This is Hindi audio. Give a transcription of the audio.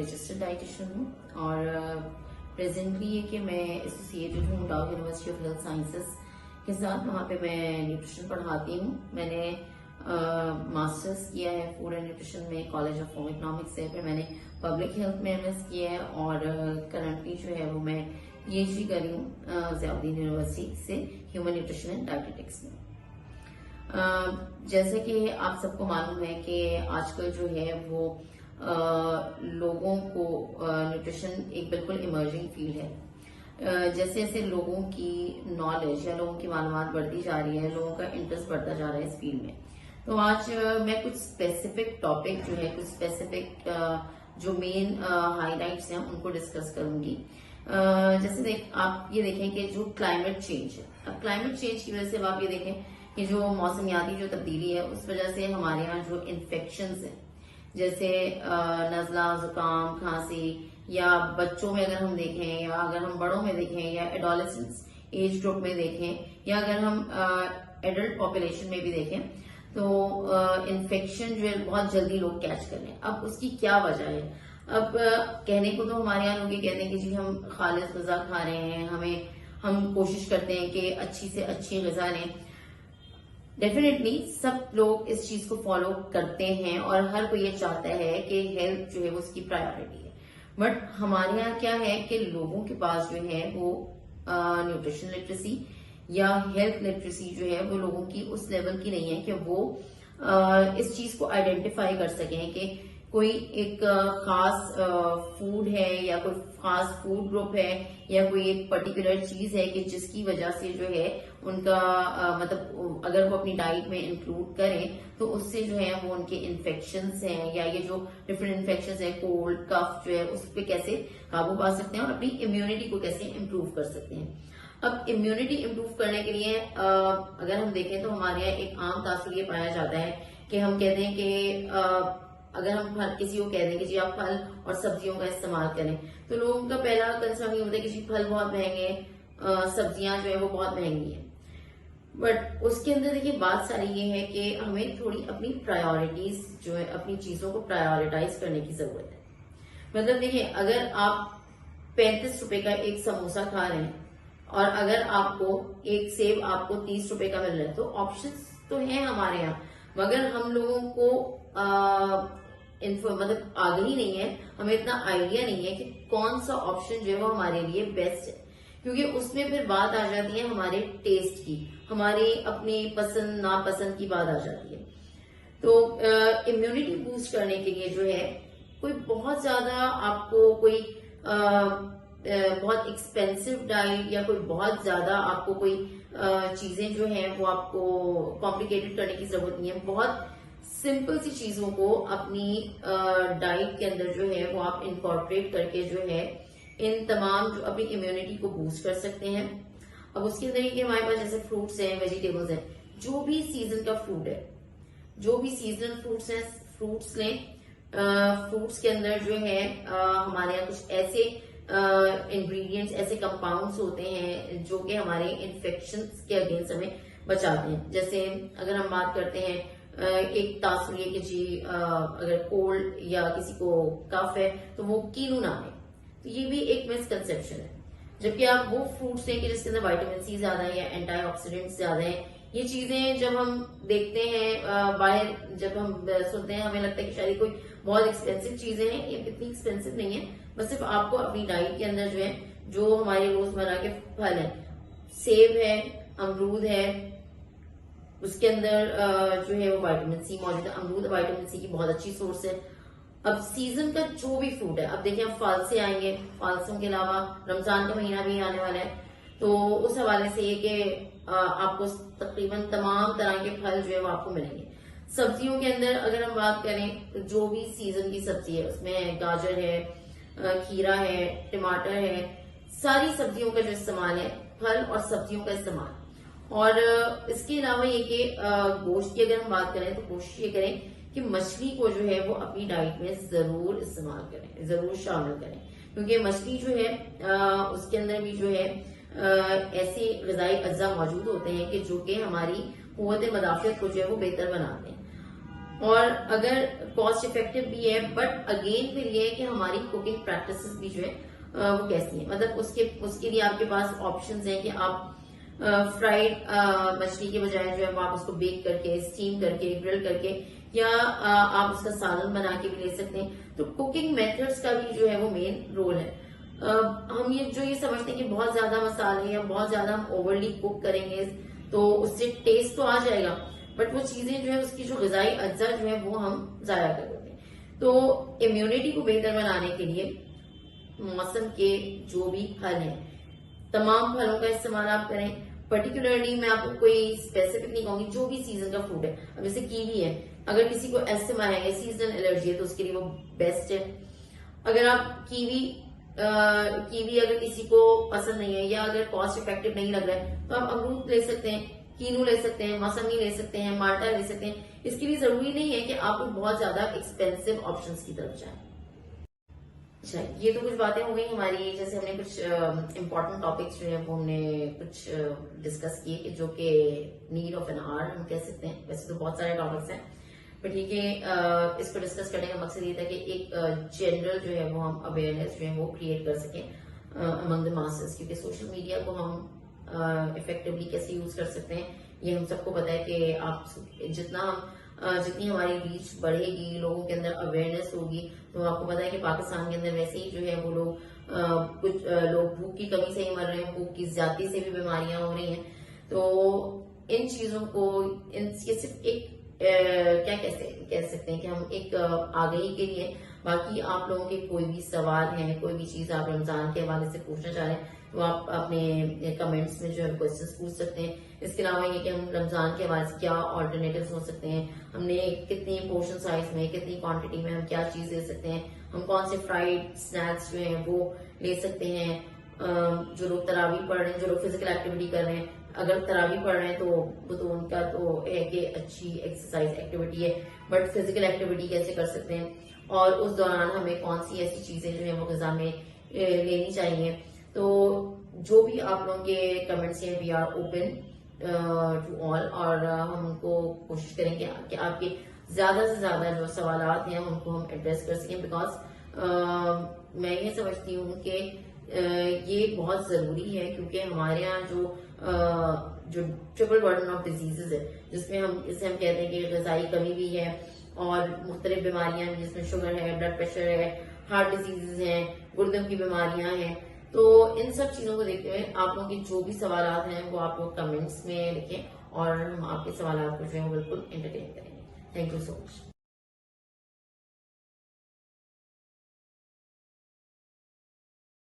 रजिस्टर्ड डाइटिशियन हूँ और प्रेजेंटली ये कि मैं एसोसिएटेड हूँ डाउ यूनिवर्सिटी ऑफ हेल्थ साइंसेज के साथ। वहाँ पे मैं न्यूट्रिशन पढ़ाती हूँ। मैंने मास्टर्स किया है फूड एंड न्यूट्रिशन में कॉलेज ऑफ होम इकोनॉमिक्स से। फिर मैंने पब्लिक हेल्थ में एमएस किया है और करंटली जो है वो मैं पीएचडी करी हूँ ज़ियाउद्दीन यूनिवर्सिटी से ह्यूमन न्यूट्रिशन एंड डायटेटिक्स में। जैसे कि आप सबको मालूम है कि आजकल जो है वो लोगों को न्यूट्रिशन एक बिल्कुल इमर्जिंग फील्ड है। जैसे जैसे लोगों की नॉलेज या लोगों की मालूमात बढ़ती जा रही है, लोगों का इंटरेस्ट बढ़ता जा रहा है इस फील्ड में। तो आज मैं कुछ स्पेसिफिक टॉपिक जो है, कुछ स्पेसिफिक जो मेन हाईलाइट्स हैं उनको डिस्कस करूंगी। जैसे आप ये देखें कि जो क्लाइमेट चेंज है, अब क्लाइमेट चेंज की वजह से आप ये देखें कि जो मौसमियाती जो तब्दीली है उस वजह से हमारे यहाँ जो इन्फेक्शंस हैं, जैसे नजला, जुकाम, खांसी, या बच्चों में अगर हम देखें या अगर हम बड़ों में देखें या एडोलेसेंस एज ग्रुप में देखें या अगर हम एडल्ट पॉपुलेशन में भी देखें तो इन्फेक्शन जो है बहुत जल्दी लोग कैच कर लें। अब उसकी क्या वजह है? अब कहने को तो हमारे यहाँ लोग ये कहते हैं कि जी हम खालिस गजा खा रहे हैं, हम कोशिश करते हैं कि अच्छी से अच्छी गजा लें। डेफिनेटली सब लोग इस चीज को फॉलो करते हैं और हर कोई ये चाहता है कि हेल्थ जो है वो उसकी प्रायोरिटी है। बट हमारे यहाँ क्या है कि लोगों के पास जो है वो न्यूट्रिशन लिटरेसी या हेल्थ लिटरेसी जो है वो लोगों की उस लेवल की नहीं है कि वो इस चीज को आइडेंटिफाई कर सकें कि कोई एक खास फूड है या कोई खास फूड ग्रुप है या कोई एक पर्टिकुलर चीज है कि जिसकी वजह से जो है उनका मतलब अगर वो अपनी डाइट में इंक्लूड करें तो उससे जो है वो उनके इन्फेक्शंस हैं या ये जो डिफरेंट इन्फेक्शंस है, कोल्ड कफ जो है उस पर कैसे काबू पा सकते हैं और अपनी इम्यूनिटी को कैसे इम्प्रूव कर सकते हैं। अब इम्यूनिटी इम्प्रूव करने के लिए अगर हम देखें तो हमारे यहाँ एक आम तासुर ये पाया जाता है कि हम कहते हैं कि अगर हम किसी को कह दें कि जी आप फल और सब्जियों का इस्तेमाल करें तो लोगों का पहला कंसर्न ये होता है कि जी फल बहुत महंगे हैं, सब्जियां जो है वो बहुत महंगी हैं। बट उसके अंदर देखिए बात सारी ये है कि हमें थोड़ी अपनी प्रायोरिटीज जो है, अपनी चीजों को प्रायोरिटाइज करने की जरूरत है। मतलब देखिए अगर आप 35 रुपए का एक समोसा खा रहे हैं और अगर आपको एक सेब आपको 30 रुपए का मिल रहा है तो ऑप्शंस तो हैं हमारे यहाँ, मगर हम लोगों को मतलब आगे नहीं है, हमें इतना आइडिया नहीं है कि कौन सा ऑप्शन जो है वो हमारे लिए बेस्ट है, क्योंकि उसमें फिर बात आ जाती है हमारे टेस्ट की, हमारी अपनी पसंद नापसंद की बात आ जाती है। तो इम्यूनिटी बूस्ट करने के लिए जो है कोई बहुत ज्यादा आपको कोई बहुत एक्सपेंसिव डाइट या कोई बहुत ज्यादा आपको कोई चीजें जो है वो आपको कॉम्प्लिकेटेड करने की जरूरत नहीं है। बहुत सिंपल सी चीजों को अपनी डाइट के अंदर जो है वो आप इनकॉर्पोरेट करके जो है इन तमाम जो अपनी इम्यूनिटी को बूस्ट कर सकते हैं। अब उसके अंदर ये हमारे पास जैसे फ्रूट्स हैं, वेजिटेबल्स हैं, जो भी सीजन का फ्रूट है, जो भी सीजनल फ्रूट्स हैं, फ्रूट्स लें। फ्रूट्स के अंदर जो है हमारे यहाँ कुछ ऐसे इंग्रेडिएंट्स, ऐसे कंपाउंड्स होते हैं जो कि हमारे इन्फेक्शन के अगेंस्ट हमें बचाते हैं। जैसे अगर हम बात करते हैं एक तासुर ये कि जी अगर कोल्ड या किसी को कफ है तो वो कीनू ना है, तो ये भी एक मिसकंसेप्शन है। जबकि आप वो फ्रूट्स हैं कि जिसके अंदर विटामिन सी ज्यादा है या एंटीऑक्सीडेंट्स ज्यादा है। ये चीजें जब हम देखते हैं बाहर, जब हम सुनते हैं, हमें लगता है कि शायद कोई बहुत एक्सपेंसिव चीजें हैं, ये इतनी एक्सपेंसिव नहीं है। बस सिर्फ आपको अपनी डाइट के अंदर जो है, जो हमारे रोजमर्रा के फल है, सेब है, अमरूद है, उसके अंदर जो है वो विटामिन सी मौजूद है। अमरूद विटामिन सी की बहुत अच्छी सोर्स है। अब सीजन का जो भी फ्रूट है, अब देखिए हम फल से आएंगे, फलों के अलावा रमजान का महीना भी आने वाला है, तो उस हवाले से ये कि आपको तकरीबन तमाम तरह के फल जो है वो आपको मिलेंगे। सब्जियों के अंदर अगर हम बात करें तो जो भी सीजन की सब्जी है उसमें गाजर है, खीरा है, टमाटर है, सारी सब्जियों का जो इस्तेमाल है, फल और सब्जियों का इस्तेमाल। और इसके अलावा ये कि गोश्त की अगर हम बात करें तो कोशिश ये करें कि मछली को जो है वो अपनी डाइट में जरूर इस्तेमाल करें, जरूर शामिल करें, क्योंकि मछली जो है उसके अंदर भी जो है ऐसे ग़िज़ाई अज्जा मौजूद होते हैं कि जो कि हमारी कुव्वत मदाफ़ियत को जो है वो बेहतर बनाते हैं। और अगर कॉस्ट इफेक्टिव भी है, बट अगेन फिर ये है कि हमारी कुकिंग प्रैक्टिसेस भी जो है वो कैसी है। मतलब उसके लिए आपके पास ऑप्शंस हैं कि आप फ्राइड मछली के बजाय जो है वो आप उसको बेक करके, स्टीम करके, ग्रिल करके, या आप उसका सालन बना के भी ले सकते हैं। तो कुकिंग मेथड्स का भी जो है वो मेन रोल है। हम ये समझते हैं कि बहुत ज्यादा मसाले या बहुत ज्यादा हम ओवरली कुक करेंगे तो उससे टेस्ट तो आ जाएगा, बट वो चीजें जो है उसकी जो ग़िज़ाई अज्जा जो है वो हम जाया कर देते हैं। तो इम्यूनिटी को बेहतर बनाने के लिए मौसम के जो भी फल हैं, तमाम फलों का इस्तेमाल आप करें। पर्टिकुलरली मैं आपको कोई स्पेसिफिक नहीं कहूंगी, जो भी सीजन का फ्रूट है। अब जैसे कीवी है, अगर किसी को एस्थमा है या सीजनल एलर्जी है तो उसके लिए वो बेस्ट है। अगर आप कीवी अगर किसी को पसंद नहीं है या अगर कॉस्ट इफेक्टिव नहीं लग रहा है तो आप अमरूद ले सकते हैं, कीनू ले सकते हैं, मौसमी ले सकते हैं, माल्टा ले सकते हैं। इसके लिए जरूरी नहीं है कि आप बहुत ज्यादा एक्सपेंसिव ऑप्शंस की तरफ जाएं। अच्छा, ये तो कुछ बातें हो गई हमारी, जैसे हमने कुछ इम्पोर्टेंट टॉपिक्स जो है वो हमने कुछ डिस्कस किए कि जो कि नीड ऑफ एन आवर हम कह सकते हैं। वैसे तो बहुत सारे टॉपिक्स हैं, पर ठीक है, इसको डिस्कस करने का मकसद ये था कि एक जनरल जो है वो हम अवेयरनेस जो है वो क्रिएट कर सकें अमंग द मासेस, क्योंकि सोशल मीडिया को हम इफेक्टिवली कैसे यूज कर सकते हैं ये हम सबको पता है कि आप जितनी हमारी रीच बढ़ेगी, लोगों के अंदर अवेयरनेस होगी, तो आपको पता है कि पाकिस्तान के अंदर वैसे ही जो है वो लोग कुछ लोग भूख की कमी से ही मर रहे हैं, भूख की ज्यादती से भी बीमारियां हो रही हैं। तो इन चीजों को ये सिर्फ एक क्या कह सकते हैं कि हम एक आगाही के लिए। बाकी आप लोगों के कोई भी सवाल हैं, कोई भी चीज आप रमजान के हवाले से पूछना चाह रहे हैं तो आप अपने कमेंट्स में जो है क्वेश्चंस पूछ सकते हैं। इसके अलावा ये कि हम रमजान के हवाले से क्या ऑल्टरनेटिव्स हो सकते हैं, हमने कितनी पोर्शन साइज में, कितनी क्वांटिटी में हम क्या चीज ले सकते हैं, हम कौन से फ्राइड स्नैक्स जो हैं वो ले सकते हैं। जो लोग तरावी पढ़ रहे हैं, जो लोग फिजिकल एक्टिविटी कर रहे हैं, अगर तरावी पढ़ रहे हैं तो वो तो उनका तो है कि अच्छी एक्सरसाइज एक्टिविटी है, बट फिजिकल एक्टिविटी कैसे कर सकते हैं और उस दौरान हमें कौन सी ऐसी चीजें जो है वो ग़िज़ा में लेनी चाहिए। तो जो भी आप लोगों के कमेंट्स हैं, we are open to all, और हम उनको कोशिश करेंगे कि आपके ज्यादा से ज्यादा जो सवाल हैं उनको हम एड्रेस कर सकें। बिकॉज मैं ये समझती हूँ कि ये बहुत जरूरी है, क्योंकि हमारे यहाँ जो ट्रिपल बर्डन ऑफ डिजीजेज है, जिसमें हम कहते हैं कि ग़िज़ाई कमी भी है और मुख्तलिफ बीमारियां हैं, जिसमें शुगर है, ब्लड प्रेशर है, हार्ट डिजीजेज हैं, गुर्दों की बीमारियां हैं। तो इन सब चीजों को देखते हुए आप लोगों के जो भी सवाल हैं वो आप लोग कमेंट्स में लिखें और हम आपके सवाल को जो है बिल्कुल एंटरटेन करेंगे। Thank you so much.